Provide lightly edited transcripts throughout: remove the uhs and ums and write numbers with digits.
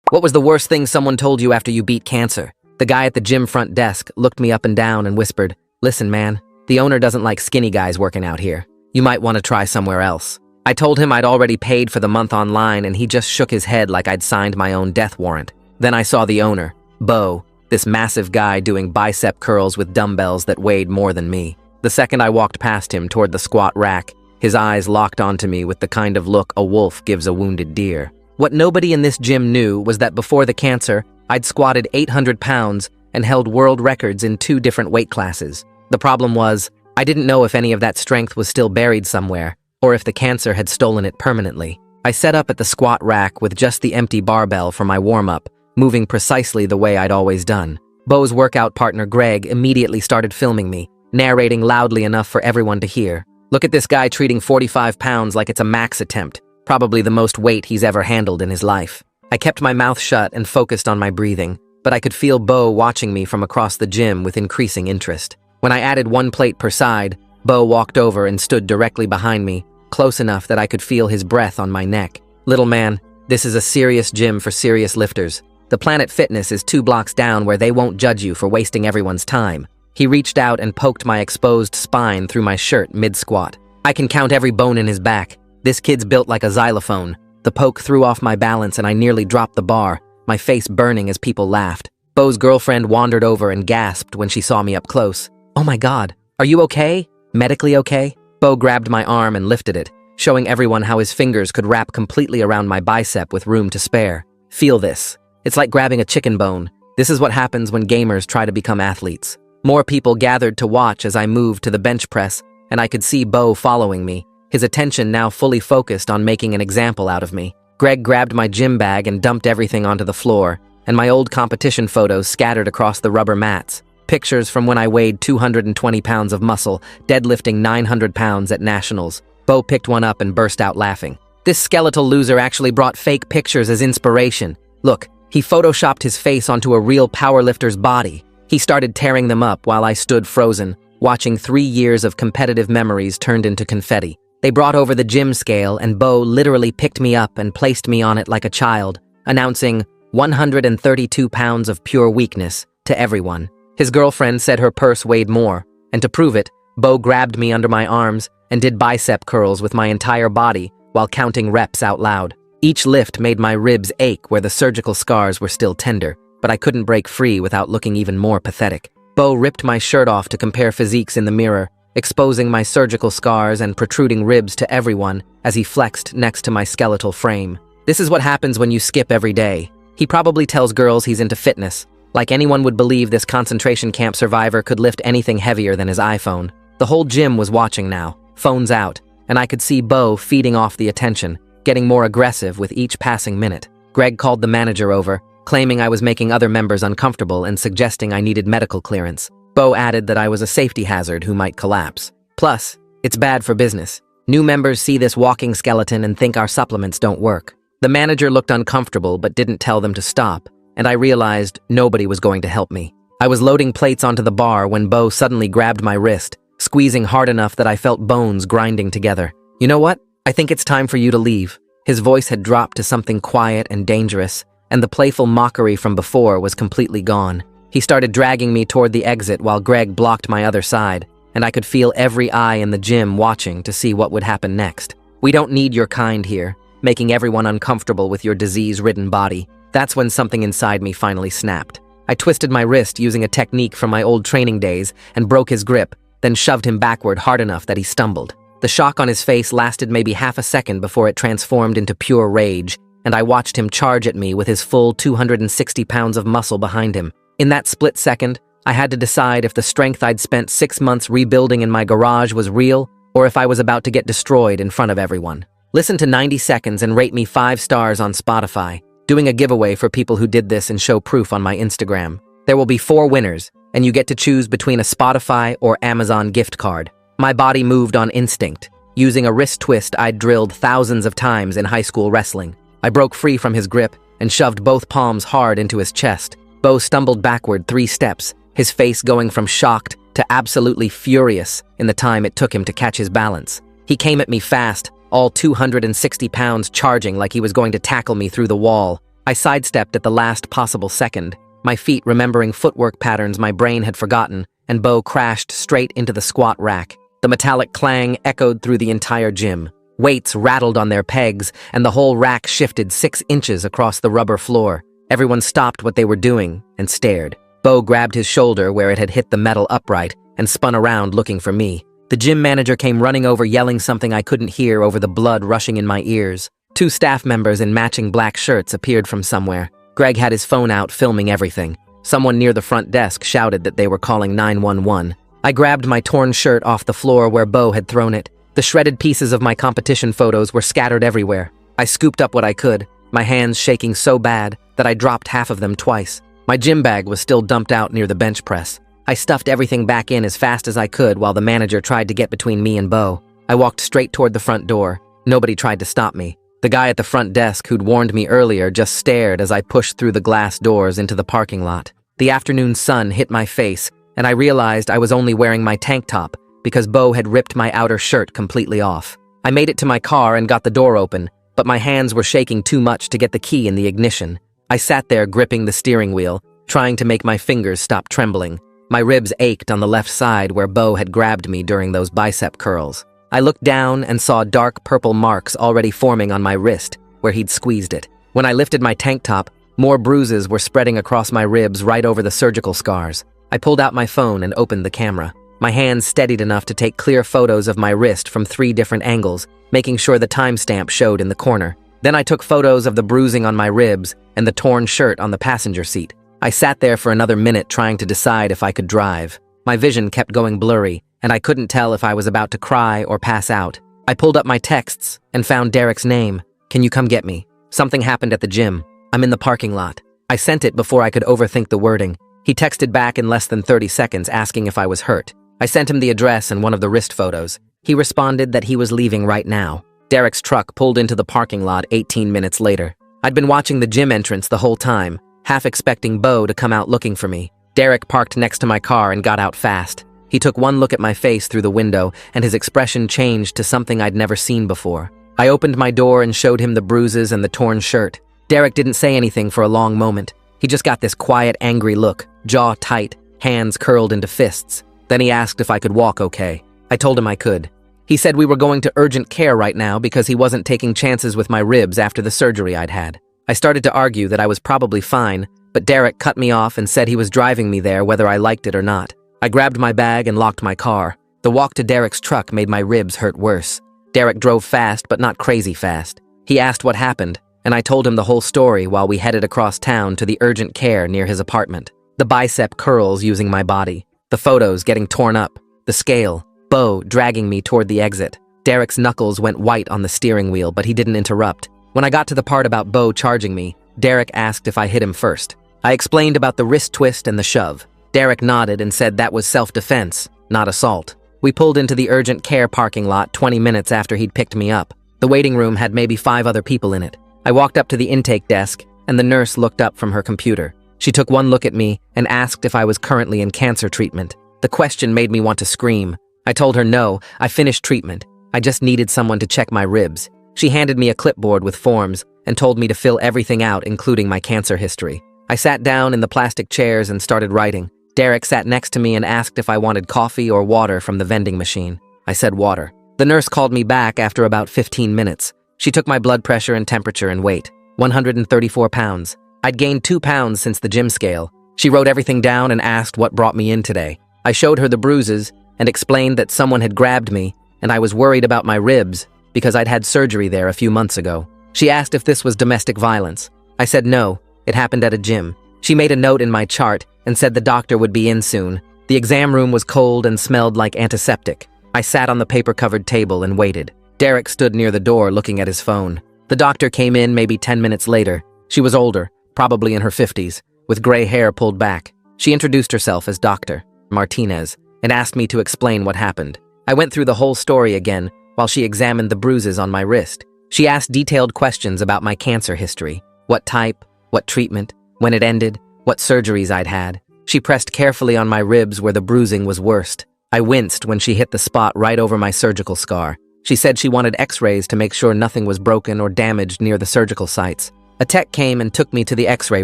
What was the worst thing someone told you after you beat cancer? The guy at the gym front desk looked me up and down and whispered, "Listen, man, the owner doesn't like skinny guys working out here. You might want to try somewhere else." I told him I'd already paid for the month online, and he just shook his head like I'd signed my own death warrant. Then I saw the owner, Bo, this massive guy doing bicep curls with dumbbells that weighed more than me. The second I walked past him toward the squat rack, his eyes locked onto me with the kind of look a wolf gives a wounded deer. What nobody in this gym knew was that before the cancer, I'd squatted 800 pounds and held world records in 2 different weight classes. The problem was, I didn't know if any of that strength was still buried somewhere, or if the cancer had stolen it permanently. I set up at the squat rack with just the empty barbell for my warm-up, moving precisely the way I'd always done. Bo's workout partner Greg immediately started filming me, narrating loudly enough for everyone to hear. "Look at this guy treating 45 pounds like it's a max attempt. Probably the most weight he's ever handled in his life." I kept my mouth shut and focused on my breathing, but I could feel Bo watching me from across the gym with increasing interest. When I added 1 plate per side, Bo walked over and stood directly behind me, close enough that I could feel his breath on my neck. "Little man, this is a serious gym for serious lifters. The Planet Fitness is 2 blocks down where they won't judge you for wasting everyone's time." He reached out and poked my exposed spine through my shirt mid-squat. I can count every bone in his back. This kid's built like a xylophone. The poke threw off my balance and I nearly dropped the bar, my face burning as people laughed. Bo's girlfriend wandered over and gasped when she saw me up close. "Oh my God, are you okay? Medically okay?" Bo grabbed my arm and lifted it, showing everyone how his fingers could wrap completely around my bicep with room to spare. "Feel this. It's like grabbing a chicken bone. This is what happens when gamers try to become athletes." More people gathered to watch as I moved to the bench press, and I could see Bo following me, his attention now fully focused on making an example out of me. Greg grabbed my gym bag and dumped everything onto the floor, and my old competition photos scattered across the rubber mats. Pictures from when I weighed 220 pounds of muscle, deadlifting 900 pounds at nationals. Bo picked one up and burst out laughing. "This skeletal loser actually brought fake pictures as inspiration. Look, he photoshopped his face onto a real powerlifter's body." He started tearing them up while I stood frozen, watching 3 years of competitive memories turned into confetti. They brought over the gym scale and Bo literally picked me up and placed me on it like a child, announcing 132 pounds of pure weakness to everyone. His girlfriend said her purse weighed more, and to prove it, Bo grabbed me under my arms and did bicep curls with my entire body while counting reps out loud. Each lift made my ribs ache where the surgical scars were still tender, but I couldn't break free without looking even more pathetic. Bo ripped my shirt off to compare physiques in the mirror, exposing my surgical scars and protruding ribs to everyone as he flexed next to my skeletal frame. This is what happens when you skip every day. He probably tells girls he's into fitness. Like anyone would believe this concentration camp survivor could lift anything heavier than his iPhone. The whole gym was watching now, phones out, and I could see Bo feeding off the attention, getting more aggressive with each passing minute. Greg called the manager over, claiming I was making other members uncomfortable and suggesting I needed medical clearance. Bo added that I was a safety hazard who might collapse. Plus, it's bad for business. New members see this walking skeleton and think our supplements don't work. The manager looked uncomfortable but didn't tell them to stop, and I realized nobody was going to help me. I was loading plates onto the bar when Bo suddenly grabbed my wrist, squeezing hard enough that I felt bones grinding together. "You know what? I think it's time for you to leave." His voice had dropped to something quiet and dangerous, and the playful mockery from before was completely gone. He started dragging me toward the exit while Greg blocked my other side, and I could feel every eye in the gym watching to see what would happen next. "We don't need your kind here, making everyone uncomfortable with your disease-ridden body." That's when something inside me finally snapped. I twisted my wrist using a technique from my old training days and broke his grip, then shoved him backward hard enough that he stumbled. The shock on his face lasted maybe half a second before it transformed into pure rage, and I watched him charge at me with his full 260 pounds of muscle behind him. In that split second, I had to decide if the strength I'd spent 6 months rebuilding in my garage was real, or if I was about to get destroyed in front of everyone. Listen to 90 Seconds and rate me 5 stars on Spotify, doing a giveaway for people who did this and show proof on my Instagram. There will be 4 winners, and you get to choose between a Spotify or Amazon gift card. My body moved on instinct, using a wrist twist I'd drilled thousands of times in high school wrestling. I broke free from his grip and shoved both palms hard into his chest. Bo stumbled backward 3 steps, his face going from shocked to absolutely furious in the time it took him to catch his balance. He came at me fast, all 260 pounds charging like he was going to tackle me through the wall. I sidestepped at the last possible second, my feet remembering footwork patterns my brain had forgotten, and Bo crashed straight into the squat rack. The metallic clang echoed through the entire gym. Weights rattled on their pegs, and the whole rack shifted 6 inches across the rubber floor. Everyone stopped what they were doing and stared. Bo grabbed his shoulder where it had hit the metal upright and spun around looking for me. The gym manager came running over yelling something I couldn't hear over the blood rushing in my ears. 2 staff members in matching black shirts appeared from somewhere. Greg had his phone out filming everything. Someone near the front desk shouted that they were calling 911. I grabbed my torn shirt off the floor where Bo had thrown it. The shredded pieces of my competition photos were scattered everywhere. I scooped up what I could, my hands shaking so bad that I dropped half of them twice. My gym bag was still dumped out near the bench press. I stuffed everything back in as fast as I could while the manager tried to get between me and Bo. I walked straight toward the front door. Nobody tried to stop me. The guy at the front desk who'd warned me earlier just stared as I pushed through the glass doors into the parking lot. The afternoon sun hit my face, and I realized I was only wearing my tank top because Bo had ripped my outer shirt completely off. I made it to my car and got the door open, but my hands were shaking too much to get the key in the ignition. I sat there gripping the steering wheel, trying to make my fingers stop trembling. My ribs ached on the left side where Bo had grabbed me during those bicep curls. I looked down and saw dark purple marks already forming on my wrist where he'd squeezed it. When I lifted my tank top, more bruises were spreading across my ribs right over the surgical scars. I pulled out my phone and opened the camera. My hands steadied enough to take clear photos of my wrist from 3 different angles, making sure the timestamp showed in the corner. Then I took photos of the bruising on my ribs and the torn shirt on the passenger seat. I sat there for another minute trying to decide if I could drive. My vision kept going blurry, and I couldn't tell if I was about to cry or pass out. I pulled up my texts and found Derek's name. "Can you come get me? Something happened at the gym. I'm in the parking lot." I sent it before I could overthink the wording. He texted back in less than 30 seconds asking if I was hurt. I sent him the address and one of the wrist photos. He responded that he was leaving right now. Derek's truck pulled into the parking lot 18 minutes later. I'd been watching the gym entrance the whole time, half expecting Bo to come out looking for me. Derek parked next to my car and got out fast. He took one look at my face through the window, and his expression changed to something I'd never seen before. I opened my door and showed him the bruises and the torn shirt. Derek didn't say anything for a long moment. He just got this quiet, angry look, jaw tight, hands curled into fists. Then he asked if I could walk okay. I told him I could. He said we were going to urgent care right now because he wasn't taking chances with my ribs after the surgery I'd had. I started to argue that I was probably fine, but Derek cut me off and said he was driving me there whether I liked it or not. I grabbed my bag and locked my car. The walk to Derek's truck made my ribs hurt worse. Derek drove fast, but not crazy fast. He asked what happened, and I told him the whole story while we headed across town to the urgent care near his apartment. The bicep curls using my body, the photos getting torn up, the scale, Bo dragging me toward the exit. Derek's knuckles went white on the steering wheel, but he didn't interrupt. When I got to the part about Bo charging me, Derek asked if I hit him first. I explained about the wrist twist and the shove. Derek nodded and said that was self-defense, not assault. We pulled into the urgent care parking lot 20 minutes after he'd picked me up. The waiting room had maybe 5 other people in it. I walked up to the intake desk, and the nurse looked up from her computer. She took one look at me and asked if I was currently in cancer treatment. The question made me want to scream. I told her no, I finished treatment. I just needed someone to check my ribs. She handed me a clipboard with forms and told me to fill everything out, including my cancer history. I sat down in the plastic chairs and started writing. Derek sat next to me and asked if I wanted coffee or water from the vending machine. I said water. The nurse called me back after about 15 minutes. She took my blood pressure and temperature and weight. 134 pounds. I'd gained 2 pounds since the gym scale. She wrote everything down and asked what brought me in today. I showed her the bruises and explained that someone had grabbed me and I was worried about my ribs because I'd had surgery there a few months ago. She asked if this was domestic violence. I said no, it happened at a gym. She made a note in my chart and said the doctor would be in soon. The exam room was cold and smelled like antiseptic. I sat on the paper-covered table and waited. Derek stood near the door looking at his phone. The doctor came in maybe 10 minutes later. She was older, probably in her 50s, with gray hair pulled back. She introduced herself as Dr. Martinez and asked me to explain what happened. I went through the whole story again while she examined the bruises on my wrist. She asked detailed questions about my cancer history. What type, what treatment, when it ended, what surgeries I'd had. She pressed carefully on my ribs where the bruising was worst. I winced when she hit the spot right over my surgical scar. She said she wanted x-rays to make sure nothing was broken or damaged near the surgical sites. A tech came and took me to the x-ray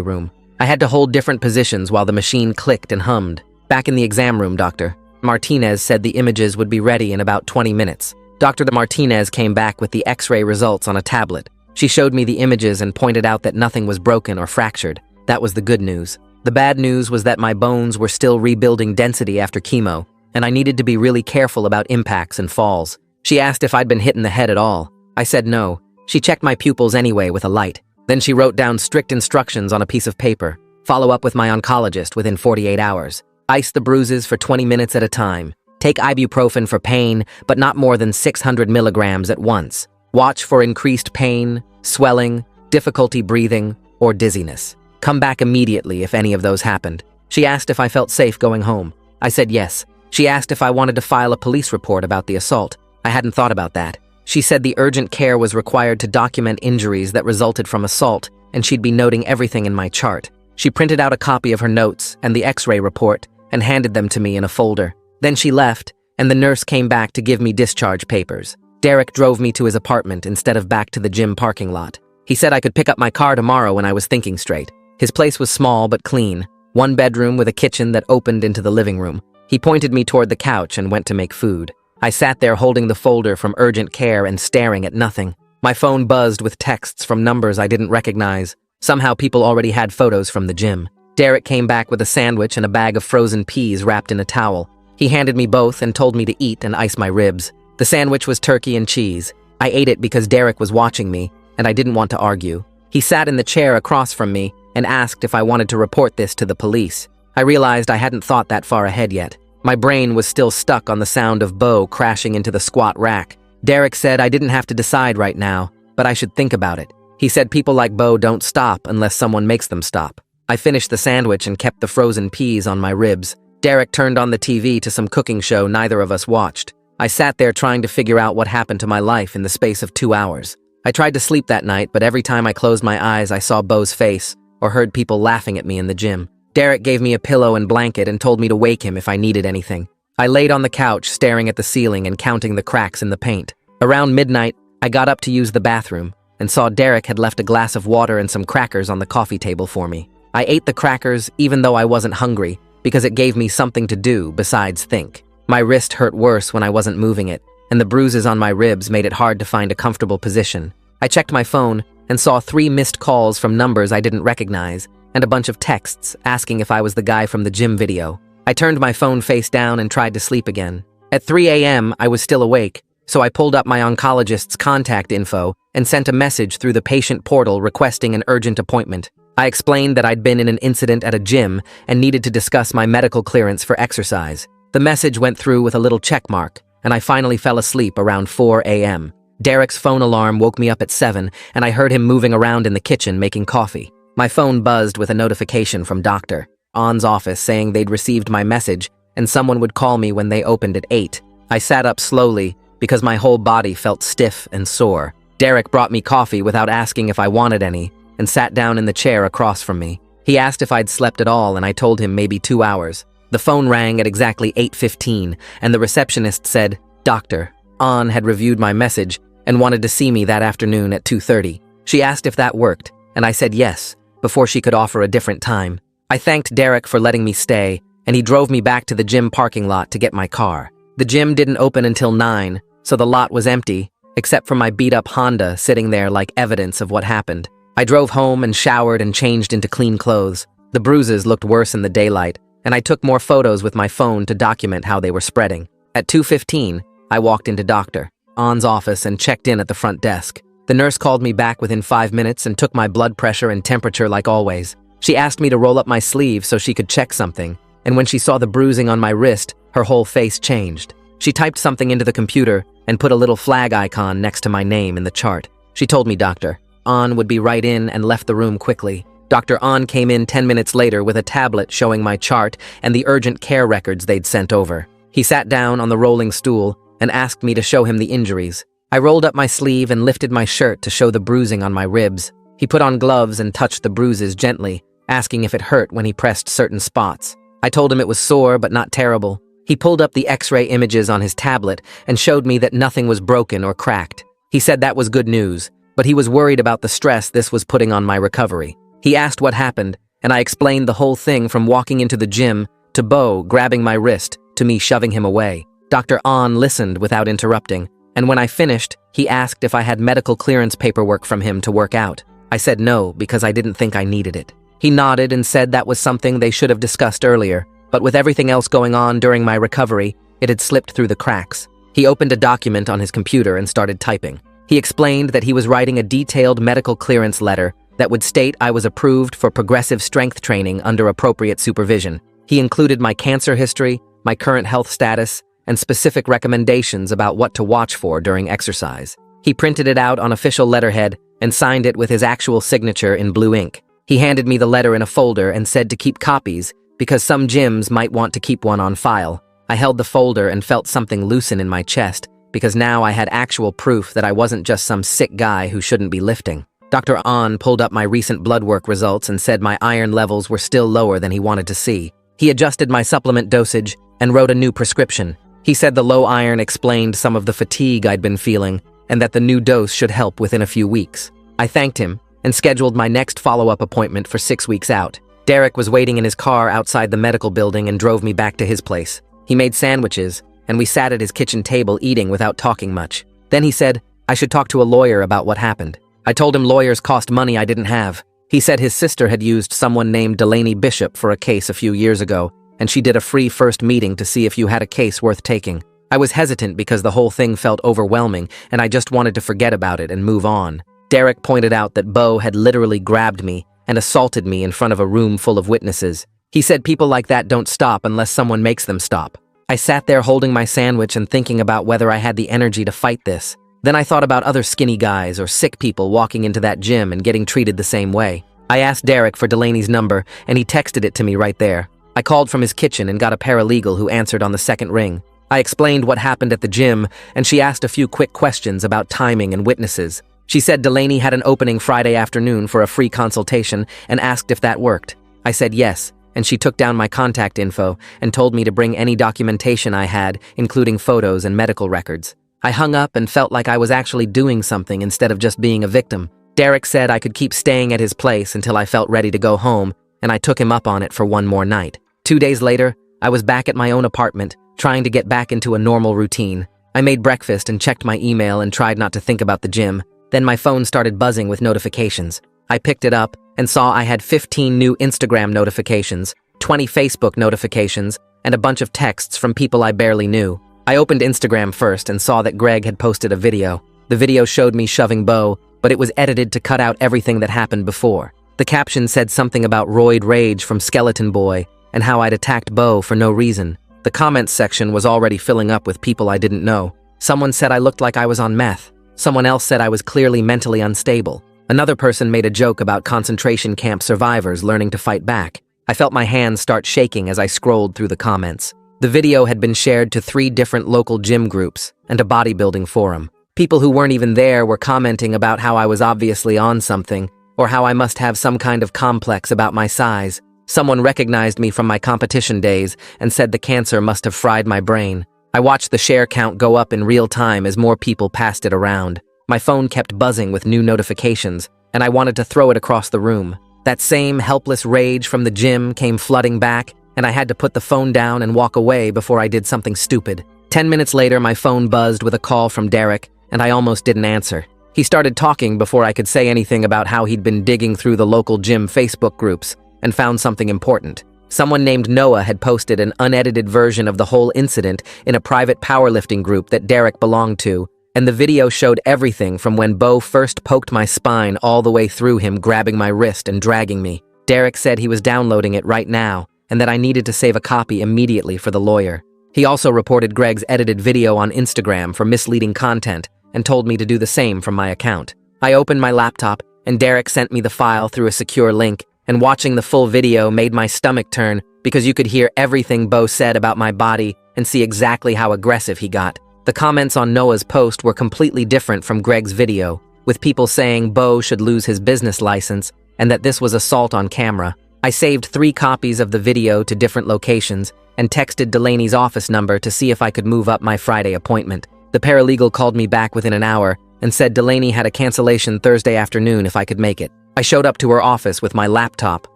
room. I had to hold different positions while the machine clicked and hummed. Back in the exam room, Dr. Martinez said the images would be ready in about 20 minutes. Dr. Martinez came back with the x-ray results on a tablet. She showed me the images and pointed out that nothing was broken or fractured. That was the good news. The bad news was that my bones were still rebuilding density after chemo, and I needed to be really careful about impacts and falls. She asked if I'd been hit in the head at all. I said no. She checked my pupils anyway with a light. Then she wrote down strict instructions on a piece of paper. Follow up with my oncologist within 48 hours. Ice the bruises for 20 minutes at a time. Take ibuprofen for pain, but not more than 600 milligrams at once. Watch for increased pain, swelling, difficulty breathing, or dizziness. Come back immediately if any of those happened. She asked if I felt safe going home. I said yes. She asked if I wanted to file a police report about the assault. I hadn't thought about that. She said the urgent care was required to document injuries that resulted from assault, and she'd be noting everything in my chart. She printed out a copy of her notes and the x-ray report and handed them to me in a folder. Then she left, and the nurse came back to give me discharge papers. Derek drove me to his apartment instead of back to the gym parking lot. He said I could pick up my car tomorrow when I was thinking straight. His place was small but clean, one bedroom with a kitchen that opened into the living room. He pointed me toward the couch and went to make food. I sat there holding the folder from urgent care and staring at nothing. My phone buzzed with texts from numbers I didn't recognize. Somehow people already had photos from the gym. Derek came back with a sandwich and a bag of frozen peas wrapped in a towel. He handed me both and told me to eat and ice my ribs. The sandwich was turkey and cheese. I ate it because Derek was watching me, and I didn't want to argue. He sat in the chair across from me and asked if I wanted to report this to the police. I realized I hadn't thought that far ahead yet. My brain was still stuck on the sound of Bo crashing into the squat rack. Derek said I didn't have to decide right now, but I should think about it. He said people like Bo don't stop unless someone makes them stop. I finished the sandwich and kept the frozen peas on my ribs. Derek turned on the TV to some cooking show neither of us watched. I sat there trying to figure out what happened to my life in the space of 2 hours. I tried to sleep that night, but every time I closed my eyes, I saw Bo's face or heard people laughing at me in the gym. Derek gave me a pillow and blanket and told me to wake him if I needed anything. I laid on the couch, staring at the ceiling and counting the cracks in the paint. Around midnight, I got up to use the bathroom and saw Derek had left a glass of water and some crackers on the coffee table for me. I ate the crackers even though I wasn't hungry because it gave me something to do besides think. My wrist hurt worse when I wasn't moving it, and the bruises on my ribs made it hard to find a comfortable position. I checked my phone and saw 3 missed calls from numbers I didn't recognize and a bunch of texts asking if I was the guy from the gym video. I turned my phone face down and tried to sleep again. At 3 a.m., I was still awake, so I pulled up my oncologist's contact info and sent a message through the patient portal requesting an urgent appointment. I explained that I'd been in an incident at a gym and needed to discuss my medical clearance for exercise. The message went through with a little check mark, and I finally fell asleep around 4 a.m. Derek's phone alarm woke me up at 7, and I heard him moving around in the kitchen making coffee. My phone buzzed with a notification from Dr. On's office saying they'd received my message and someone would call me when they opened at 8. I sat up slowly because my whole body felt stiff and sore. Derek brought me coffee without asking if I wanted any and sat down in the chair across from me. He asked if I'd slept at all and I told him maybe 2 hours. The phone rang at exactly 8:15 and the receptionist said, Dr. On had reviewed my message and wanted to see me that afternoon at 2:30. She asked if that worked, and I said yes, before she could offer a different time. I thanked Derek for letting me stay, and he drove me back to the gym parking lot to get my car. The gym didn't open until 9, so the lot was empty, except for my beat-up Honda sitting there like evidence of what happened. I drove home and showered and changed into clean clothes. The bruises looked worse in the daylight, and I took more photos with my phone to document how they were spreading. At 2:15, I walked into Dr. On's office and checked in at the front desk. The nurse called me back within 5 minutes and took my blood pressure and temperature like always. She asked me to roll up my sleeve so she could check something, and when she saw the bruising on my wrist, her whole face changed. She typed something into the computer and put a little flag icon next to my name in the chart. She told me Dr. On would be right in and left the room quickly. Dr. On came in 10 minutes later with a tablet showing my chart and the urgent care records they'd sent over. He sat down on the rolling stool and asked me to show him the injuries. I rolled up my sleeve and lifted my shirt to show the bruising on my ribs. He put on gloves and touched the bruises gently, asking if it hurt when he pressed certain spots. I told him it was sore but not terrible. He pulled up the x-ray images on his tablet and showed me that nothing was broken or cracked. He said that was good news, but he was worried about the stress this was putting on my recovery. He asked what happened, and I explained the whole thing from walking into the gym to Bo grabbing my wrist to me shoving him away. Dr. An listened without interrupting, and when I finished, he asked if I had medical clearance paperwork from him to work out. I said no because I didn't think I needed it. He nodded and said that was something they should have discussed earlier, but with everything else going on during my recovery, it had slipped through the cracks. He opened a document on his computer and started typing. He explained that he was writing a detailed medical clearance letter that would state I was approved for progressive strength training under appropriate supervision. He included my cancer history, my current health status, and specific recommendations about what to watch for during exercise. He printed it out on official letterhead and signed it with his actual signature in blue ink. He handed me the letter in a folder and said to keep copies because some gyms might want to keep one on file. I held the folder and felt something loosen in my chest because now I had actual proof that I wasn't just some sick guy who shouldn't be lifting. Dr. An pulled up my recent blood work results and said my iron levels were still lower than he wanted to see. He adjusted my supplement dosage and wrote a new prescription. He said the low iron explained some of the fatigue I'd been feeling and that the new dose should help within a few weeks. I thanked him and scheduled my next follow-up appointment for 6 weeks out. Derek was waiting in his car outside the medical building and drove me back to his place. He made sandwiches, and we sat at his kitchen table eating without talking much. Then he said I should talk to a lawyer about what happened. I told him lawyers cost money I didn't have. He said his sister had used someone named Delaney Bishop for a case a few years ago, and she did a free first meeting to see if you had a case worth taking. I was hesitant because the whole thing felt overwhelming, and I just wanted to forget about it and move on. Derek pointed out that Bo had literally grabbed me and assaulted me in front of a room full of witnesses. He said people like that don't stop unless someone makes them stop. I sat there holding my sandwich and thinking about whether I had the energy to fight this. Then I thought about other skinny guys or sick people walking into that gym and getting treated the same way. I asked Derek for Delaney's number, and he texted it to me right there. I called from his kitchen and got a paralegal who answered on the second ring. I explained what happened at the gym, and she asked a few quick questions about timing and witnesses. She said Delaney had an opening Friday afternoon for a free consultation and asked if that worked. I said yes, and she took down my contact info and told me to bring any documentation I had, including photos and medical records. I hung up and felt like I was actually doing something instead of just being a victim. Derek said I could keep staying at his place until I felt ready to go home, and I took him up on it for one more night. 2 days later, I was back at my own apartment, trying to get back into a normal routine. I made breakfast and checked my email and tried not to think about the gym. Then my phone started buzzing with notifications. I picked it up and saw I had 15 new Instagram notifications, 20 Facebook notifications, and a bunch of texts from people I barely knew. I opened Instagram first and saw that Greg had posted a video. The video showed me shoving Bo, but it was edited to cut out everything that happened before. The caption said something about roid rage from Skeleton Boy and how I'd attacked Bo for no reason. The comments section was already filling up with people I didn't know. Someone said I looked like I was on meth. Someone else said I was clearly mentally unstable. Another person made a joke about concentration camp survivors learning to fight back. I felt my hands start shaking as I scrolled through the comments. The video had been shared to 3 different local gym groups and a bodybuilding forum. People who weren't even there were commenting about how I was obviously on something, or how I must have some kind of complex about my size. Someone recognized me from my competition days and said the cancer must have fried my brain. I watched the share count go up in real time as more people passed it around. My phone kept buzzing with new notifications, and I wanted to throw it across the room. That same helpless rage from the gym came flooding back, and I had to put the phone down and walk away before I did something stupid. 10 minutes later, my phone buzzed with a call from Derek, and I almost didn't answer. He started talking before I could say anything about how he'd been digging through the local gym Facebook groups and found something important. Someone named Noah had posted an unedited version of the whole incident in a private powerlifting group that Derek belonged to, and the video showed everything from when Bo first poked my spine all the way through him grabbing my wrist and dragging me. Derek said he was downloading it right now, and that I needed to save a copy immediately for the lawyer. He also reported Greg's edited video on Instagram for misleading content and told me to do the same from my account. I opened my laptop, and Derek sent me the file through a secure link, and watching the full video made my stomach turn because you could hear everything Bo said about my body and see exactly how aggressive he got. The comments on Noah's post were completely different from Greg's video, with people saying Bo should lose his business license and that this was assault on camera. I saved 3 copies of the video to different locations and texted Delaney's office number to see if I could move up my Friday appointment. The paralegal called me back within an hour and said Delaney had a cancellation Thursday afternoon if I could make it. I showed up to her office with my laptop,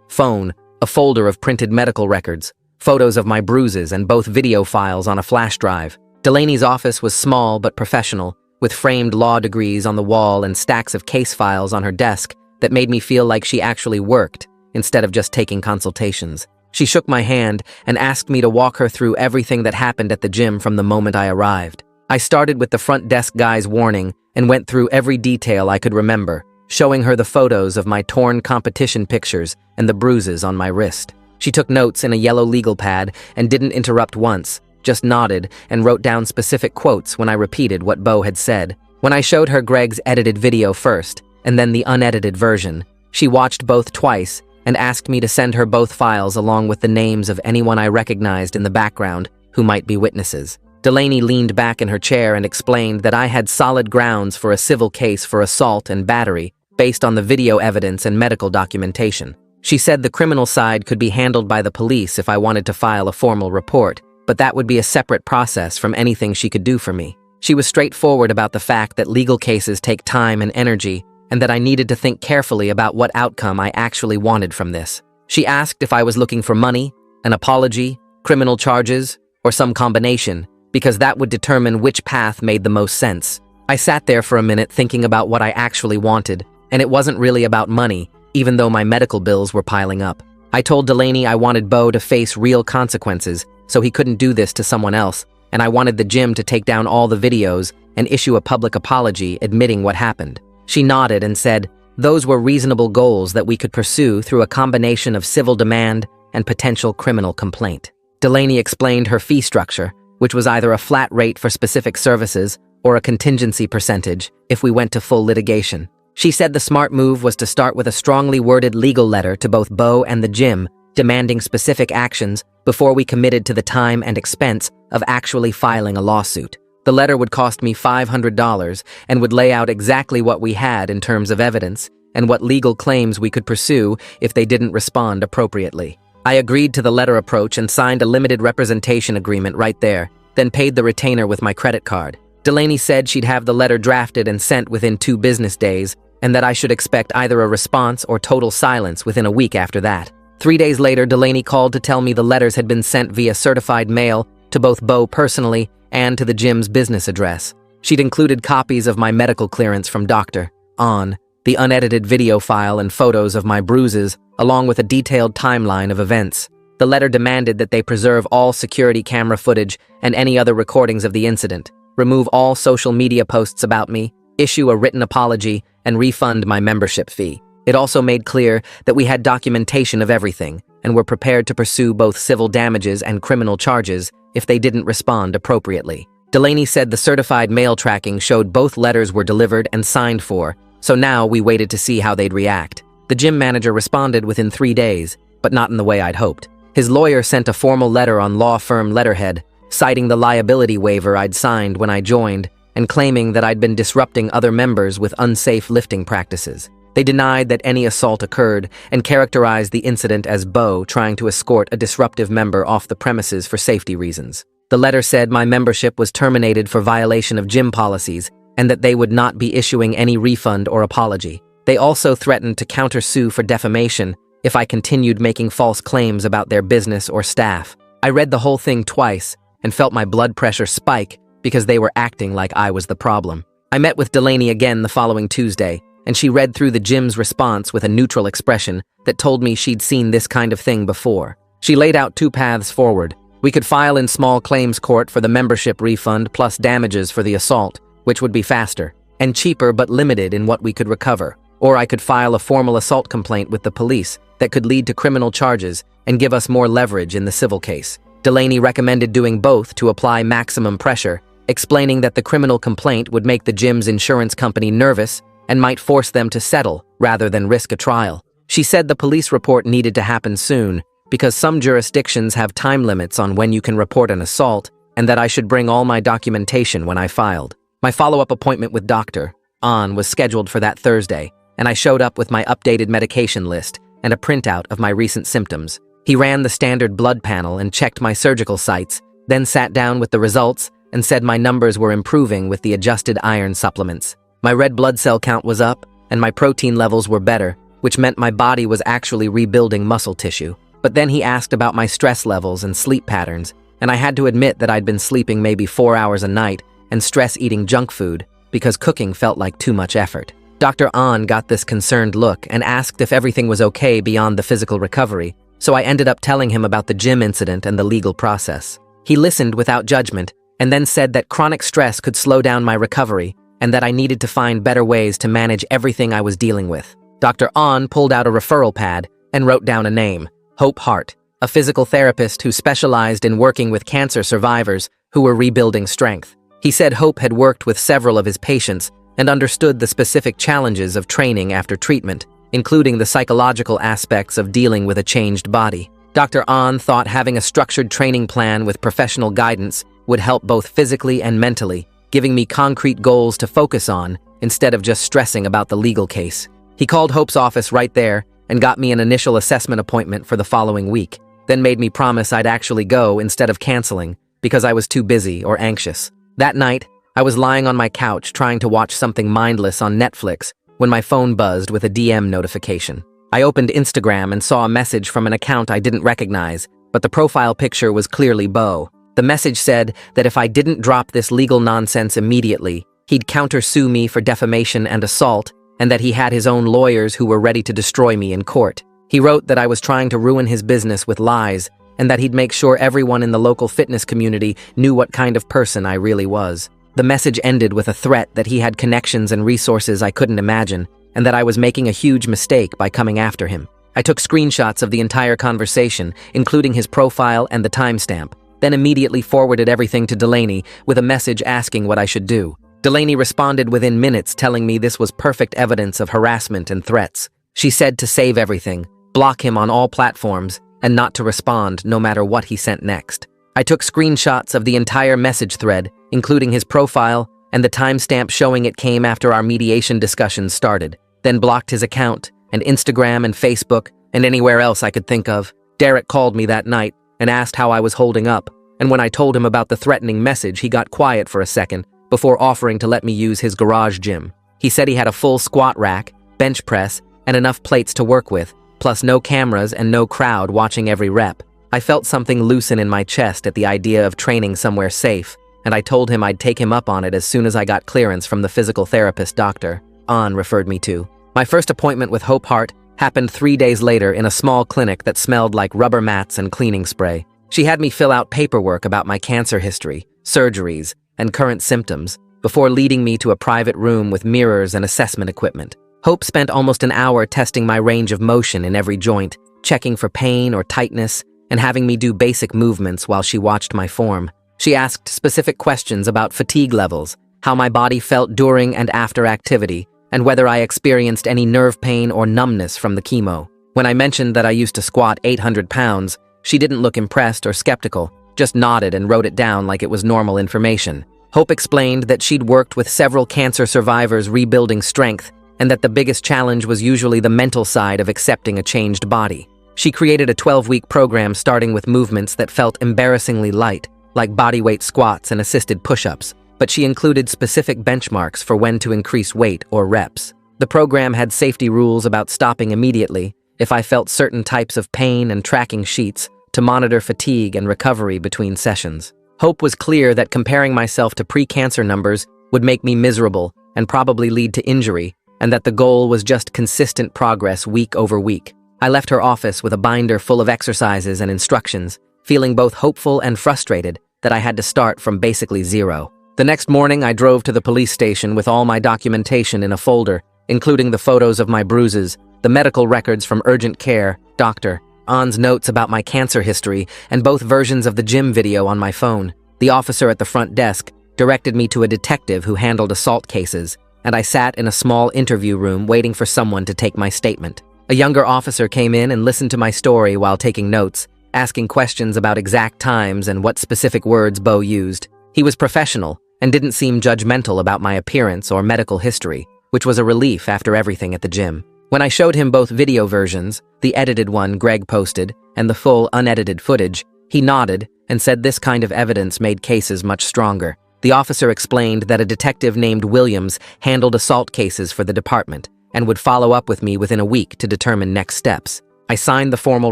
phone, a folder of printed medical records, photos of my bruises, and both video files on a flash drive. Delaney's office was small but professional, with framed law degrees on the wall and stacks of case files on her desk that made me feel like she actually worked, instead of just taking consultations. She shook my hand and asked me to walk her through everything that happened at the gym from the moment I arrived. I started with the front desk guy's warning and went through every detail I could remember, showing her the photos of my torn competition pictures and the bruises on my wrist. She took notes in a yellow legal pad and didn't interrupt once, just nodded and wrote down specific quotes when I repeated what Bo had said. When I showed her Greg's edited video first, and then the unedited version, she watched both twice and asked me to send her both files along with the names of anyone I recognized in the background who might be witnesses. Delaney leaned back in her chair and explained that I had solid grounds for a civil case for assault and battery based on the video evidence and medical documentation. She said the criminal side could be handled by the police if I wanted to file a formal report, but that would be a separate process from anything she could do for me. She was straightforward about the fact that legal cases take time and energy, and that I needed to think carefully about what outcome I actually wanted from this. She asked if I was looking for money, an apology, criminal charges, or some combination, because that would determine which path made the most sense. I sat there for a minute thinking about what I actually wanted, and it wasn't really about money, even though my medical bills were piling up. I told Delaney I wanted Bo to face real consequences, so he couldn't do this to someone else, and I wanted the gym to take down all the videos and issue a public apology admitting what happened. She nodded and said those were reasonable goals that we could pursue through a combination of civil demand and potential criminal complaint. Delaney explained her fee structure, which was either a flat rate for specific services or a contingency percentage if we went to full litigation. She said the smart move was to start with a strongly worded legal letter to both Bo and the gym, demanding specific actions before we committed to the time and expense of actually filing a lawsuit. The letter would cost me $500 and would lay out exactly what we had in terms of evidence and what legal claims we could pursue if they didn't respond appropriately. I agreed to the letter approach and signed a limited representation agreement right there, then paid the retainer with my credit card. Delaney said she'd have the letter drafted and sent within 2 business days, and that I should expect either a response or total silence within a week after that. 3 days later, Delaney called to tell me the letters had been sent via certified mail to both Bo personally and to the gym's business address. She'd included copies of my medical clearance from Dr. On, the unedited video file and photos of my bruises, along with a detailed timeline of events. The letter demanded that they preserve all security camera footage and any other recordings of the incident, remove all social media posts about me, issue a written apology, and refund my membership fee. It also made clear that we had documentation of everything and were prepared to pursue both civil damages and criminal charges if they didn't respond appropriately. Delaney said the certified mail tracking showed both letters were delivered and signed for, so now we waited to see how they'd react. The gym manager responded within 3 days, but not in the way I'd hoped. His lawyer sent a formal letter on law firm letterhead, citing the liability waiver I'd signed when I joined and claiming that I'd been disrupting other members with unsafe lifting practices. They denied that any assault occurred and characterized the incident as Bo trying to escort a disruptive member off the premises for safety reasons. The letter said my membership was terminated for violation of gym policies and that they would not be issuing any refund or apology. They also threatened to countersue for defamation if I continued making false claims about their business or staff. I read the whole thing twice and felt my blood pressure spike because they were acting like I was the problem. I met with Delaney again the following Tuesday, and she read through the gym's response with a neutral expression that told me she'd seen this kind of thing before. She laid out 2 paths forward. We could file in small claims court for the membership refund plus damages for the assault, which would be faster and cheaper but limited in what we could recover. Or I could file a formal assault complaint with the police that could lead to criminal charges and give us more leverage in the civil case. Delaney recommended doing both to apply maximum pressure, explaining that the criminal complaint would make the gym's insurance company nervous and might force them to settle rather than risk a trial. She said the police report needed to happen soon because some jurisdictions have time limits on when you can report an assault, and that I should bring all my documentation when I filed. My follow-up appointment with Dr. On was scheduled for that Thursday, and I showed up with my updated medication list and a printout of my recent symptoms. He ran the standard blood panel and checked my surgical sites, then sat down with the results and said my numbers were improving with the adjusted iron supplements. My red blood cell count was up, and my protein levels were better, which meant my body was actually rebuilding muscle tissue. But then he asked about my stress levels and sleep patterns, and I had to admit that I'd been sleeping maybe 4 hours a night and stress eating junk food because cooking felt like too much effort. Dr. An got this concerned look and asked if everything was okay beyond the physical recovery, so I ended up telling him about the gym incident and the legal process. He listened without judgment and then said that chronic stress could slow down my recovery and that I needed to find better ways to manage everything I was dealing with. Dr. An pulled out a referral pad and wrote down a name, Hope Hart, a physical therapist who specialized in working with cancer survivors who were rebuilding strength. He said Hope had worked with several of his patients and understood the specific challenges of training after treatment, including the psychological aspects of dealing with a changed body. Dr. An thought having a structured training plan with professional guidance would help both physically and mentally, giving me concrete goals to focus on instead of just stressing about the legal case. He called Hope's office right there and got me an initial assessment appointment for the following week, then made me promise I'd actually go instead of canceling because I was too busy or anxious. That night, I was lying on my couch trying to watch something mindless on Netflix when my phone buzzed with a DM notification. I opened Instagram and saw a message from an account I didn't recognize, but the profile picture was clearly Bo. The message said that if I didn't drop this legal nonsense immediately, he'd countersue me for defamation and assault, and that he had his own lawyers who were ready to destroy me in court. He wrote that I was trying to ruin his business with lies, and that he'd make sure everyone in the local fitness community knew what kind of person I really was. The message ended with a threat that he had connections and resources I couldn't imagine, and that I was making a huge mistake by coming after him. I took screenshots of the entire conversation, including his profile and the timestamp, then immediately forwarded everything to Delaney with a message asking what I should do. Delaney responded within minutes telling me this was perfect evidence of harassment and threats. She said to save everything, block him on all platforms, and not to respond no matter what he sent next. I took screenshots of the entire message thread, including his profile and the timestamp showing it came after our mediation discussions started, then blocked his account and Instagram and Facebook and anywhere else I could think of. Derek called me that night and asked how I was holding up, and when I told him about the threatening message, he got quiet for a second before offering to let me use his garage gym. He said he had a full squat rack, bench press, and enough plates to work with, plus no cameras and no crowd watching every rep. I felt something loosen in my chest at the idea of training somewhere safe, and I told him I'd take him up on it as soon as I got clearance from the physical therapist Dr. An referred me to. My first appointment with Hope Hart happened 3 days later in a small clinic that smelled like rubber mats and cleaning spray. She had me fill out paperwork about my cancer history, surgeries, and current symptoms before leading me to a private room with mirrors and assessment equipment. Hope spent almost an hour testing my range of motion in every joint, checking for pain or tightness, and having me do basic movements while she watched my form. She asked specific questions about fatigue levels, how my body felt during and after activity, and whether I experienced any nerve pain or numbness from the chemo. When I mentioned that I used to squat 800 pounds, she didn't look impressed or skeptical, just nodded and wrote it down like it was normal information. Hope explained that she'd worked with several cancer survivors rebuilding strength, and that the biggest challenge was usually the mental side of accepting a changed body. She created a 12-week program starting with movements that felt embarrassingly light, like bodyweight squats and assisted push-ups, but she included specific benchmarks for when to increase weight or reps. The program had safety rules about stopping immediately if I felt certain types of pain and tracking sheets to monitor fatigue and recovery between sessions. Hope was clear that comparing myself to pre-cancer numbers would make me miserable and probably lead to injury, and that the goal was just consistent progress week over week. I left her office with a binder full of exercises and instructions, feeling both hopeful and frustrated that I had to start from basically zero. The next morning, I drove to the police station with all my documentation in a folder, including the photos of my bruises, the medical records from urgent care, Dr. An's notes about my cancer history, and both versions of the gym video on my phone. The officer at the front desk directed me to a detective who handled assault cases, and I sat in a small interview room waiting for someone to take my statement. A younger officer came in and listened to my story while taking notes, asking questions about exact times and what specific words Bo used. He was professional and didn't seem judgmental about my appearance or medical history, which was a relief after everything at the gym. When I showed him both video versions, the edited one Greg posted and the full unedited footage, he nodded and said this kind of evidence made cases much stronger. The officer explained that a detective named Williams handled assault cases for the department and would follow up with me within a week to determine next steps. I signed the formal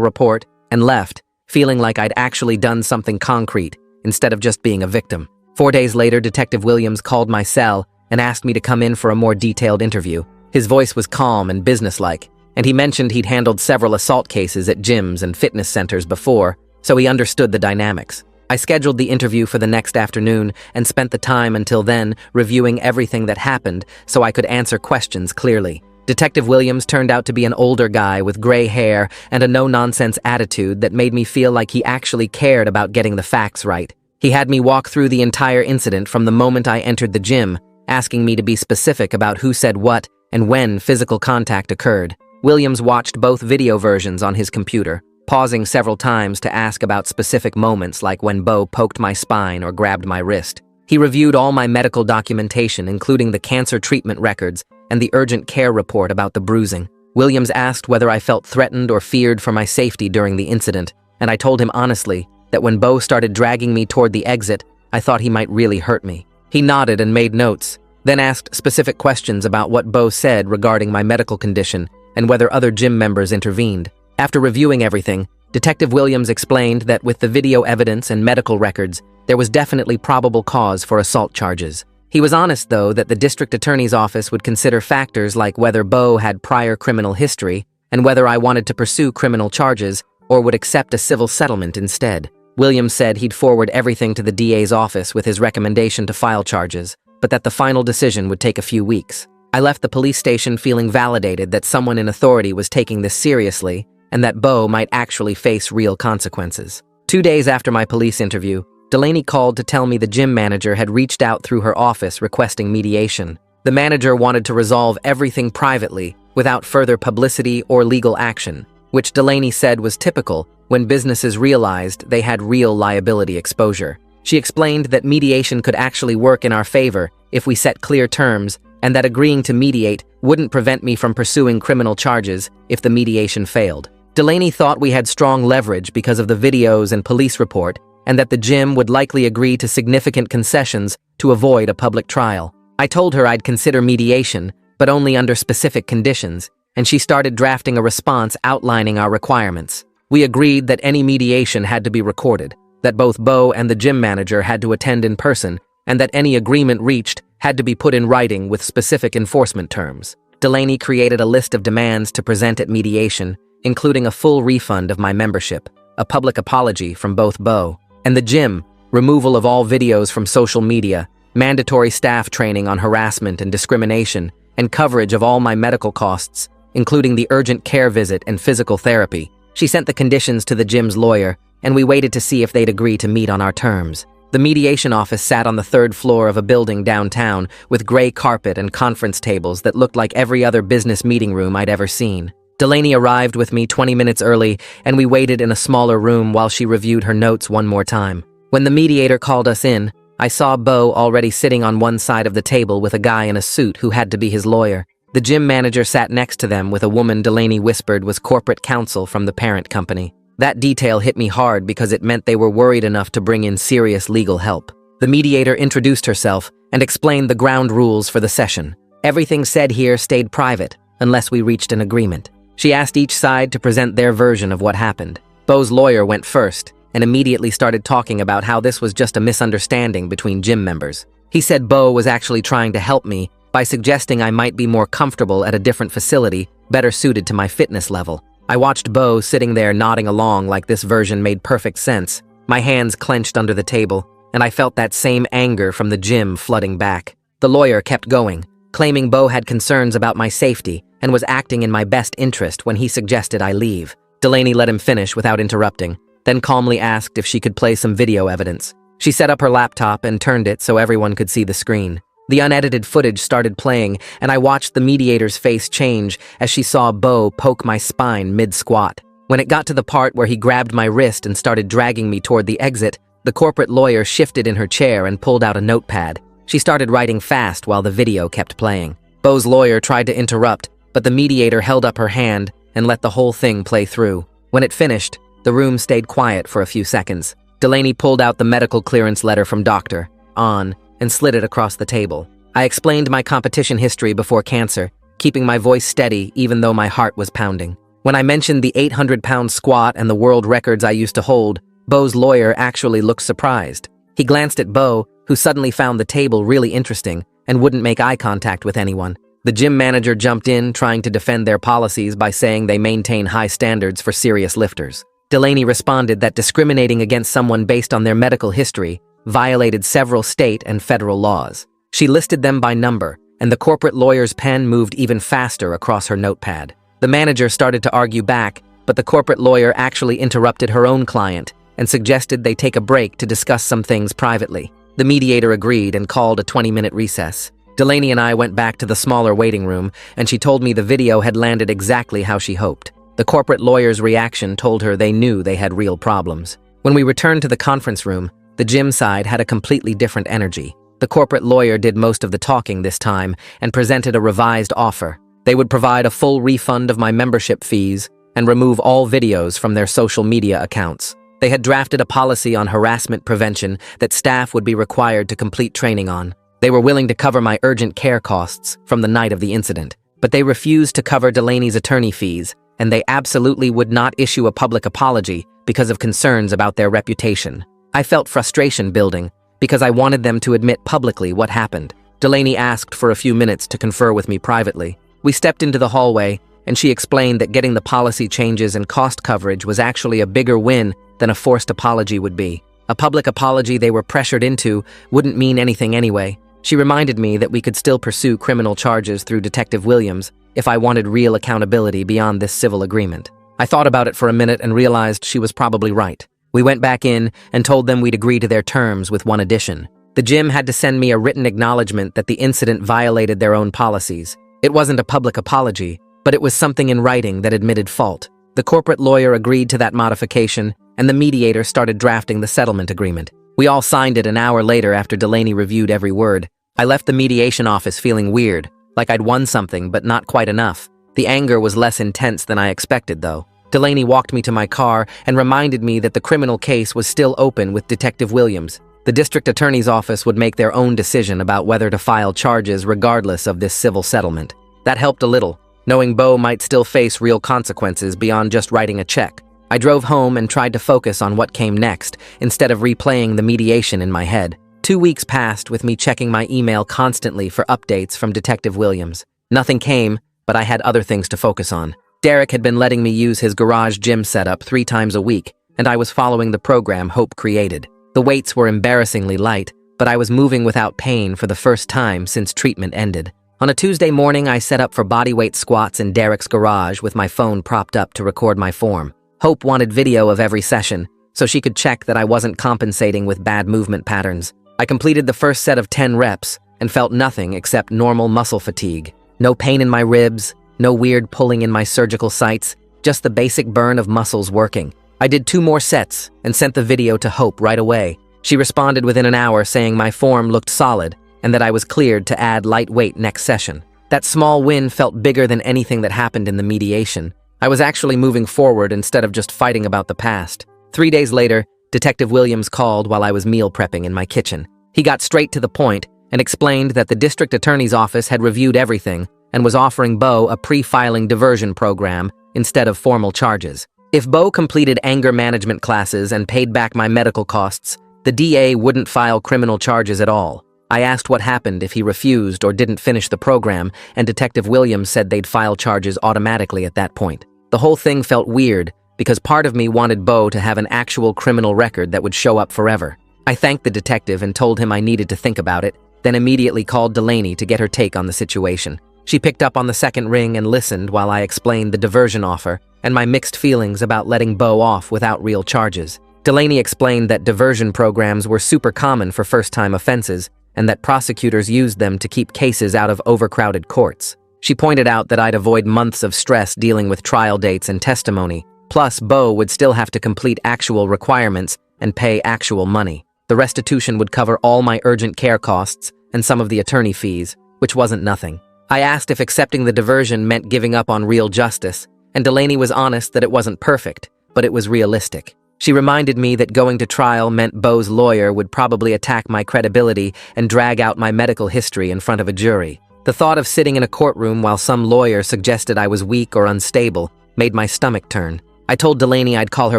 report and left, feeling like I'd actually done something concrete instead of just being a victim. 4 days later, Detective Williams called my cell and asked me to come in for a more detailed interview. His voice was calm and businesslike, and he mentioned he'd handled several assault cases at gyms and fitness centers before, so he understood the dynamics. I scheduled the interview for the next afternoon and spent the time until then reviewing everything that happened so I could answer questions clearly. Detective Williams turned out to be an older guy with gray hair and a no-nonsense attitude that made me feel like he actually cared about getting the facts right. He had me walk through the entire incident from the moment I entered the gym, asking me to be specific about who said what and when physical contact occurred. Williams watched both video versions on his computer, pausing several times to ask about specific moments like when Bo poked my spine or grabbed my wrist. He reviewed all my medical documentation, including the cancer treatment records and the urgent care report about the bruising. Williams asked whether I felt threatened or feared for my safety during the incident, and I told him honestly that when Bo started dragging me toward the exit, I thought he might really hurt me. He nodded and made notes, then asked specific questions about what Bo said regarding my medical condition and whether other gym members intervened. After reviewing everything, Detective Williams explained that with the video evidence and medical records, there was definitely probable cause for assault charges. He was honest, though, that the district attorney's office would consider factors like whether Bo had prior criminal history and whether I wanted to pursue criminal charges or would accept a civil settlement instead. Williams said he'd forward everything to the DA's office with his recommendation to file charges, but that the final decision would take a few weeks. I left the police station feeling validated that someone in authority was taking this seriously and that Bo might actually face real consequences. 2 days after my police interview, Delaney called to tell me the gym manager had reached out through her office requesting mediation. The manager wanted to resolve everything privately without further publicity or legal action, which Delaney said was typical when businesses realized they had real liability exposure. She explained that mediation could actually work in our favor if we set clear terms and that agreeing to mediate wouldn't prevent me from pursuing criminal charges if the mediation failed. Delaney thought we had strong leverage because of the videos and police report, and that the gym would likely agree to significant concessions to avoid a public trial. I told her I'd consider mediation, but only under specific conditions, and she started drafting a response outlining our requirements. We agreed that any mediation had to be recorded, that both Bo and the gym manager had to attend in person, and that any agreement reached had to be put in writing with specific enforcement terms. Delaney created a list of demands to present at mediation, including a full refund of my membership, a public apology from both Bo and the gym, removal of all videos from social media, mandatory staff training on harassment and discrimination, and coverage of all my medical costs, including the urgent care visit and physical therapy. She sent the conditions to the gym's lawyer, and we waited to see if they'd agree to meet on our terms. The mediation office sat on the 3rd floor of a building downtown with gray carpet and conference tables that looked like every other business meeting room I'd ever seen. Delaney arrived with me 20 minutes early, and we waited in a smaller room while she reviewed her notes one more time. When the mediator called us in, I saw Bo already sitting on one side of the table with a guy in a suit who had to be his lawyer. The gym manager sat next to them with a woman Delaney whispered was corporate counsel from the parent company. That detail hit me hard because it meant they were worried enough to bring in serious legal help. The mediator introduced herself and explained the ground rules for the session. Everything said here stayed private unless we reached an agreement. She asked each side to present their version of what happened. Bo's lawyer went first and immediately started talking about how this was just a misunderstanding between gym members. He said Bo was actually trying to help me by suggesting I might be more comfortable at a different facility, better suited to my fitness level. I watched Bo sitting there nodding along like this version made perfect sense. My hands clenched under the table, and I felt that same anger from the gym flooding back. The lawyer kept going, claiming Bo had concerns about my safety and was acting in my best interest when he suggested I leave. Delaney let him finish without interrupting, then calmly asked if she could play some video evidence. She set up her laptop and turned it so everyone could see the screen. The unedited footage started playing, and I watched the mediator's face change as she saw Bo poke my spine mid-squat. When it got to the part where he grabbed my wrist and started dragging me toward the exit, the corporate lawyer shifted in her chair and pulled out a notepad. She started writing fast while the video kept playing. Bo's lawyer tried to interrupt, but the mediator held up her hand and let the whole thing play through. When it finished, the room stayed quiet for a few seconds. Delaney pulled out the medical clearance letter from Dr. On and slid it across the table. I explained my competition history before cancer, keeping my voice steady even though my heart was pounding. When I mentioned the 800-pound squat and the world records I used to hold, Bo's lawyer actually looked surprised. He glanced at Bo, who suddenly found the table really interesting and wouldn't make eye contact with anyone. The gym manager jumped in, trying to defend their policies by saying they maintain high standards for serious lifters. Delaney responded that discriminating against someone based on their medical history violated several state and federal laws. She listed them by number, and the corporate lawyer's pen moved even faster across her notepad. The manager started to argue back, but the corporate lawyer actually interrupted her own client and suggested they take a break to discuss some things privately. The mediator agreed and called a 20-minute recess. Delaney and I went back to the smaller waiting room, and she told me the video had landed exactly how she hoped. The corporate lawyer's reaction told her they knew they had real problems. When we returned to the conference room, the gym side had a completely different energy. The corporate lawyer did most of the talking this time and presented a revised offer. They would provide a full refund of my membership fees and remove all videos from their social media accounts. They had drafted a policy on harassment prevention that staff would be required to complete training on. They were willing to cover my urgent care costs from the night of the incident, but they refused to cover Delaney's attorney fees, and they absolutely would not issue a public apology because of concerns about their reputation. I felt frustration building because I wanted them to admit publicly what happened. Delaney asked for a few minutes to confer with me privately. We stepped into the hallway, and she explained that getting the policy changes and cost coverage was actually a bigger win than a forced apology would be. A public apology they were pressured into wouldn't mean anything anyway. She reminded me that we could still pursue criminal charges through Detective Williams if I wanted real accountability beyond this civil agreement. I thought about it for a minute and realized she was probably right. We went back in and told them we'd agree to their terms with one addition. The gym had to send me a written acknowledgement that the incident violated their own policies. It wasn't a public apology, but it was something in writing that admitted fault. The corporate lawyer agreed to that modification, and the mediator started drafting the settlement agreement. We all signed it an hour later after Delaney reviewed every word. I left the mediation office feeling weird, like I'd won something but not quite enough. The anger was less intense than I expected, though. Delaney walked me to my car and reminded me that the criminal case was still open with Detective Williams. The district attorney's office would make their own decision about whether to file charges regardless of this civil settlement. That helped a little, knowing Bo might still face real consequences beyond just writing a check. I drove home and tried to focus on what came next, instead of replaying the mediation in my head. 2 weeks passed with me checking my email constantly for updates from Detective Williams. Nothing came, but I had other things to focus on. Derek had been letting me use his garage gym setup 3 times a week, and I was following the program Hope created. The weights were embarrassingly light, but I was moving without pain for the first time since treatment ended. On a Tuesday morning, I set up for bodyweight squats in Derek's garage with my phone propped up to record my form. Hope wanted video of every session, so she could check that I wasn't compensating with bad movement patterns. I completed the first set of 10 reps and felt nothing except normal muscle fatigue. No pain in my ribs, no weird pulling in my surgical sites, just the basic burn of muscles working. I did 2 more sets and sent the video to Hope right away. She responded within an hour saying my form looked solid and that I was cleared to add light weight next session. That small win felt bigger than anything that happened in the mediation. I was actually moving forward instead of just fighting about the past. 3 days later, Detective Williams called while I was meal prepping in my kitchen. He got straight to the point and explained that the district attorney's office had reviewed everything and was offering Bo a pre-filing diversion program instead of formal charges. If Bo completed anger management classes and paid back my medical costs, the DA wouldn't file criminal charges at all. I asked what happened if he refused or didn't finish the program, and Detective Williams said they'd file charges automatically at that point. The whole thing felt weird because part of me wanted Bo to have an actual criminal record that would show up forever. I thanked the detective and told him I needed to think about it, then immediately called Delaney to get her take on the situation. She picked up on the second ring and listened while I explained the diversion offer and my mixed feelings about letting Bo off without real charges. Delaney explained that diversion programs were super common for first-time offenses and that prosecutors used them to keep cases out of overcrowded courts. She pointed out that I'd avoid months of stress dealing with trial dates and testimony, plus Bo would still have to complete actual requirements and pay actual money. The restitution would cover all my urgent care costs and some of the attorney fees, which wasn't nothing. I asked if accepting the diversion meant giving up on real justice, and Delaney was honest that it wasn't perfect, but it was realistic. She reminded me that going to trial meant Bo's lawyer would probably attack my credibility and drag out my medical history in front of a jury. The thought of sitting in a courtroom while some lawyer suggested I was weak or unstable made my stomach turn. I told Delaney I'd call her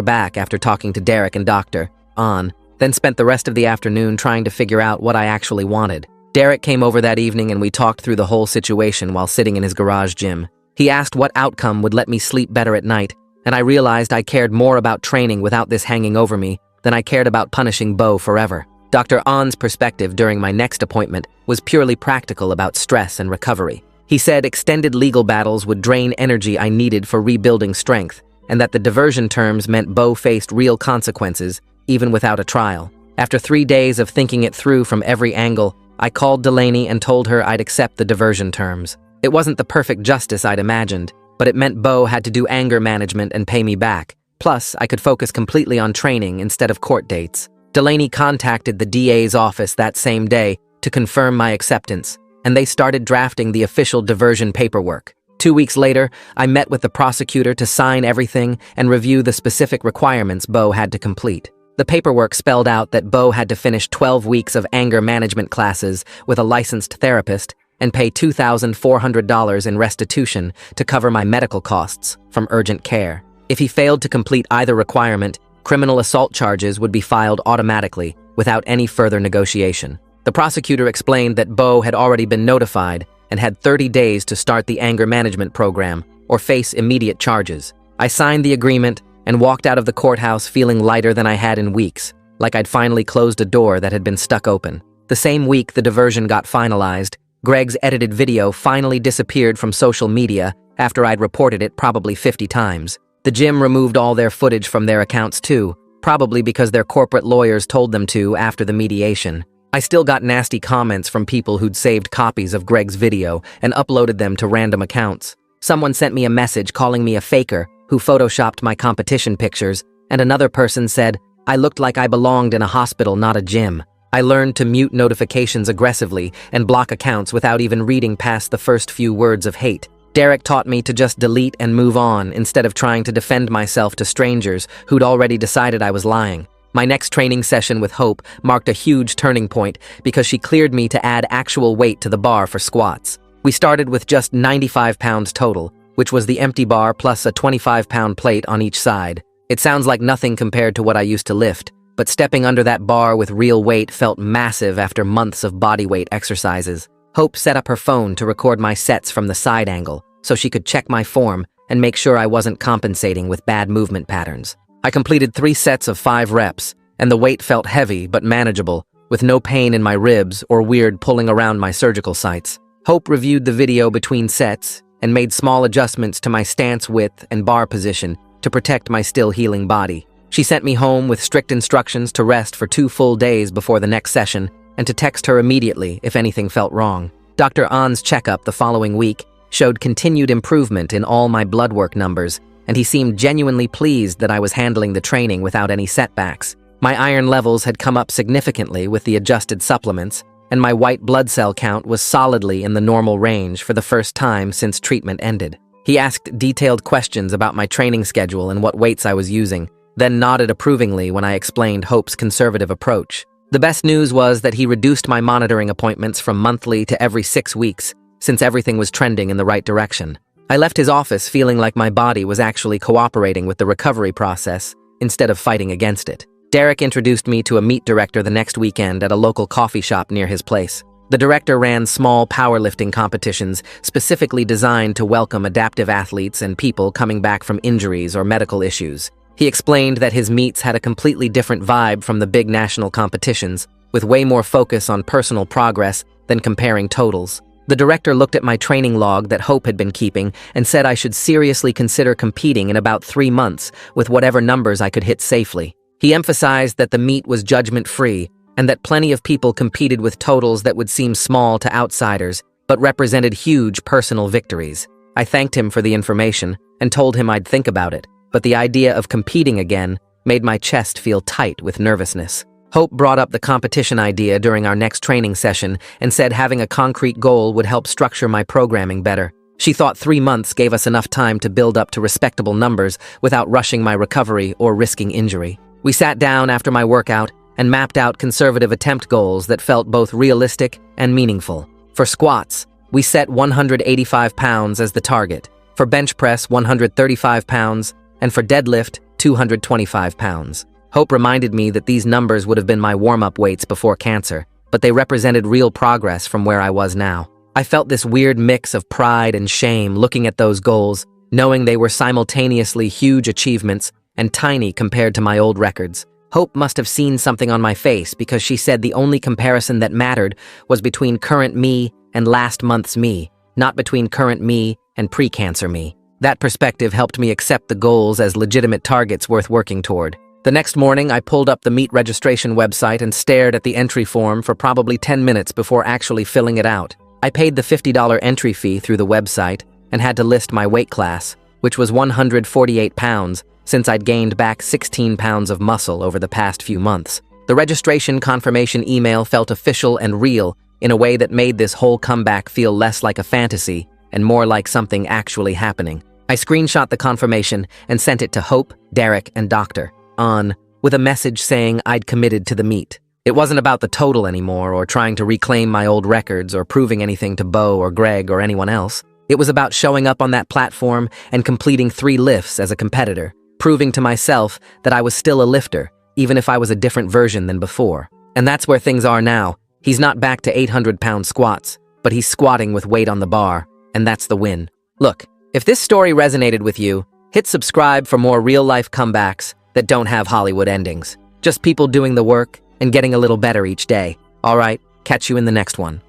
back after talking to Derek and Dr. On, then spent the rest of the afternoon trying to figure out what I actually wanted. Derek came over that evening and we talked through the whole situation while sitting in his garage gym. He asked what outcome would let me sleep better at night, and I realized I cared more about training without this hanging over me than I cared about punishing Bo forever. Dr. On's perspective during my next appointment was purely practical about stress and recovery. He said extended legal battles would drain energy I needed for rebuilding strength, and that the diversion terms meant Bo faced real consequences, even without a trial. After 3 days of thinking it through from every angle, I called Delaney and told her I'd accept the diversion terms. It wasn't the perfect justice I'd imagined, but it meant Bo had to do anger management and pay me back. Plus, I could focus completely on training instead of court dates. Delaney contacted the DA's office that same day to confirm my acceptance, and they started drafting the official diversion paperwork. 2 weeks later, I met with the prosecutor to sign everything and review the specific requirements Bo had to complete. The paperwork spelled out that Bo had to finish 12 weeks of anger management classes with a licensed therapist and pay $2,400 in restitution to cover my medical costs from urgent care. If he failed to complete either requirement, criminal assault charges would be filed automatically without any further negotiation. The prosecutor explained that Bo had already been notified and had 30 days to start the anger management program or face immediate charges. I signed the agreement and walked out of the courthouse feeling lighter than I had in weeks, like I'd finally closed a door that had been stuck open. The same week the diversion got finalized, Greg's edited video finally disappeared from social media after I'd reported it probably 50 times. The gym removed all their footage from their accounts too, probably because their corporate lawyers told them to after the mediation. I still got nasty comments from people who'd saved copies of Greg's video and uploaded them to random accounts. Someone sent me a message calling me a faker who photoshopped my competition pictures, and another person said I looked like I belonged in a hospital, not a gym. I learned to mute notifications aggressively and block accounts without even reading past the first few words of hate. Derek taught me to just delete and move on instead of trying to defend myself to strangers who'd already decided I was lying. My next training session with Hope marked a huge turning point because she cleared me to add actual weight to the bar for squats. We started with just 95 pounds total, which was the empty bar plus a 25-pound plate on each side. It sounds like nothing compared to what I used to lift, but stepping under that bar with real weight felt massive after months of bodyweight exercises. Hope set up her phone to record my sets from the side angle so she could check my form and make sure I wasn't compensating with bad movement patterns. I completed 3 sets of 5 reps, and the weight felt heavy but manageable, with no pain in my ribs or weird pulling around my surgical sites. Hope reviewed the video between sets and made small adjustments to my stance width and bar position to protect my still healing body. She sent me home with strict instructions to rest for 2 full days before the next session and to text her immediately if anything felt wrong. Dr. On's checkup the following week showed continued improvement in all my blood work numbers, and he seemed genuinely pleased that I was handling the training without any setbacks. My iron levels had come up significantly with the adjusted supplements, and my white blood cell count was solidly in the normal range for the first time since treatment ended. He asked detailed questions about my training schedule and what weights I was using, then nodded approvingly when I explained Hope's conservative approach. The best news was that he reduced my monitoring appointments from monthly to every 6 weeks, since everything was trending in the right direction. I left his office feeling like my body was actually cooperating with the recovery process instead of fighting against it. Derek introduced me to a meet director the next weekend at a local coffee shop near his place. The director ran small powerlifting competitions specifically designed to welcome adaptive athletes and people coming back from injuries or medical issues. He explained that his meets had a completely different vibe from the big national competitions, with way more focus on personal progress than comparing totals. The director looked at my training log that Hope had been keeping and said I should seriously consider competing in about 3 months with whatever numbers I could hit safely. He emphasized that the meet was judgment-free and that plenty of people competed with totals that would seem small to outsiders but represented huge personal victories. I thanked him for the information and told him I'd think about it, but the idea of competing again made my chest feel tight with nervousness. Hope brought up the competition idea during our next training session and said having a concrete goal would help structure my programming better. She thought 3 months gave us enough time to build up to respectable numbers without rushing my recovery or risking injury. We sat down after my workout and mapped out conservative attempt goals that felt both realistic and meaningful. For squats, we set 185 pounds as the target. For bench press, 135 pounds, and for deadlift, 225 pounds. Hope reminded me that these numbers would have been my warm-up weights before cancer, but they represented real progress from where I was now. I felt this weird mix of pride and shame looking at those goals, knowing they were simultaneously huge achievements and tiny compared to my old records. Hope must have seen something on my face because she said the only comparison that mattered was between current me and last month's me, not between current me and pre-cancer me. That perspective helped me accept the goals as legitimate targets worth working toward. The next morning, I pulled up the meet registration website and stared at the entry form for probably 10 minutes before actually filling it out. I paid the $50 entry fee through the website and had to list my weight class, which was 148 pounds, since I'd gained back 16 pounds of muscle over the past few months. The registration confirmation email felt official and real in a way that made this whole comeback feel less like a fantasy and more like something actually happening. I screenshot the confirmation and sent it to Hope, Derek, and Dr. On, with a message saying I'd committed to the meet. It wasn't about the total anymore or trying to reclaim my old records or proving anything to Bo or Greg or anyone else. It was about showing up on that platform and completing 3 lifts as a competitor, proving to myself that I was still a lifter, even if I was a different version than before. And that's where things are now. He's not back to 800-pound squats, but he's squatting with weight on the bar, and that's the win. Look, if this story resonated with you, hit subscribe for more real-life comebacks that don't have Hollywood endings. Just people doing the work and getting a little better each day. All right, catch you in the next one.